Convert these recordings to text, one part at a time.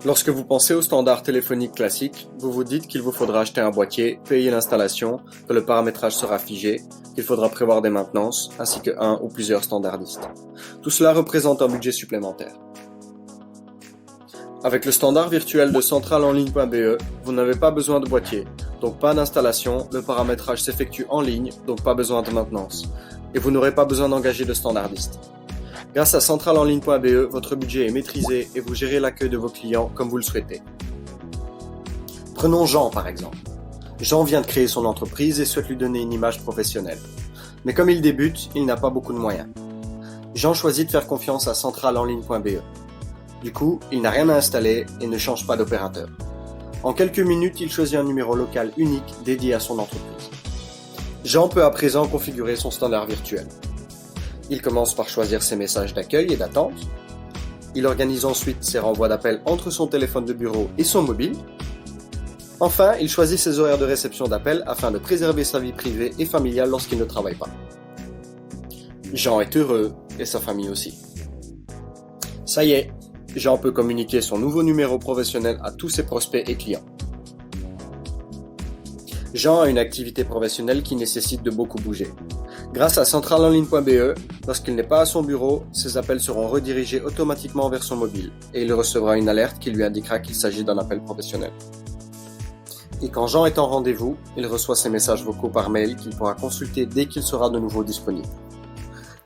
Lorsque vous pensez au standard téléphonique classique, vous vous dites qu'il vous faudra acheter un boîtier, payer l'installation, que le paramétrage sera figé, qu'il faudra prévoir des maintenances, ainsi que un ou plusieurs standardistes. Tout cela représente un budget supplémentaire. Avec le standard virtuel de centralenligne.be, vous n'avez pas besoin de boîtier, donc pas d'installation, le paramétrage s'effectue en ligne, donc pas besoin de maintenance, et vous n'aurez pas besoin d'engager de standardiste. Grâce à centralenligne.be, votre budget est maîtrisé et vous gérez l'accueil de vos clients comme vous le souhaitez. Prenons Jean par exemple. Jean vient de créer son entreprise et souhaite lui donner une image professionnelle. Mais comme il débute, il n'a pas beaucoup de moyens. Jean choisit de faire confiance à centralenligne.be. Du coup, il n'a rien à installer et ne change pas d'opérateur. En quelques minutes, il choisit un numéro local unique dédié à son entreprise. Jean peut à présent configurer son standard virtuel. Il commence par choisir ses messages d'accueil et d'attente. Il organise ensuite ses renvois d'appels entre son téléphone de bureau et son mobile. Enfin, il choisit ses horaires de réception d'appels afin de préserver sa vie privée et familiale lorsqu'il ne travaille pas. Jean est heureux et sa famille aussi. Ça y est, Jean peut communiquer son nouveau numéro professionnel à tous ses prospects et clients. Jean a une activité professionnelle qui nécessite de beaucoup bouger. Grâce à centralenligne.be, lorsqu'il n'est pas à son bureau, ses appels seront redirigés automatiquement vers son mobile et il recevra une alerte qui lui indiquera qu'il s'agit d'un appel professionnel. Et quand Jean est en rendez-vous, il reçoit ses messages vocaux par mail qu'il pourra consulter dès qu'il sera de nouveau disponible.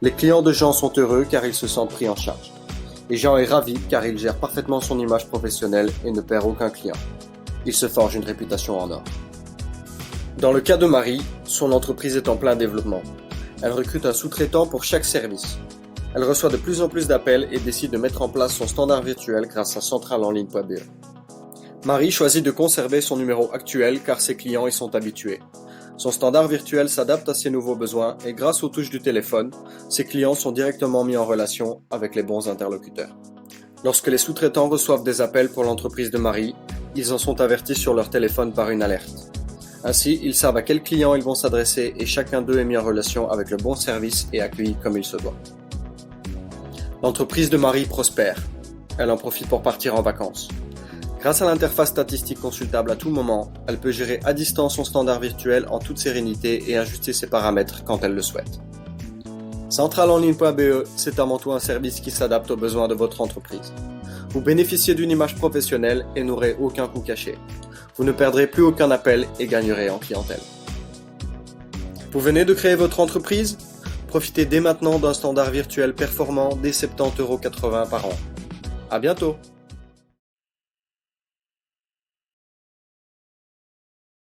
Les clients de Jean sont heureux car ils se sentent pris en charge. Et Jean est ravi car il gère parfaitement son image professionnelle et ne perd aucun client. Il se forge une réputation en or. Dans le cas de Marie, son entreprise est en plein développement. Elle recrute un sous-traitant pour chaque service. Elle reçoit de plus en plus d'appels et décide de mettre en place son standard virtuel grâce à centralenligne.be. Marie choisit de conserver son numéro actuel car ses clients y sont habitués. Son standard virtuel s'adapte à ses nouveaux besoins et grâce aux touches du téléphone, ses clients sont directement mis en relation avec les bons interlocuteurs. Lorsque les sous-traitants reçoivent des appels pour l'entreprise de Marie, ils en sont avertis sur leur téléphone par une alerte. Ainsi, ils savent à quels clients ils vont s'adresser et chacun d'eux est mis en relation avec le bon service et accueilli comme il se doit. L'entreprise de Marie prospère. Elle en profite pour partir en vacances. Grâce à l'interface statistique consultable à tout moment, elle peut gérer à distance son standard virtuel en toute sérénité et ajuster ses paramètres quand elle le souhaite. Centralenligne.be, c'est avant tout un service qui s'adapte aux besoins de votre entreprise. Vous bénéficiez d'une image professionnelle et n'aurez aucun coût caché. Vous ne perdrez plus aucun appel et gagnerez en clientèle. Vous venez de créer votre entreprise ? Profitez dès maintenant d'un standard virtuel performant dès 70,80 € par an. À bientôt!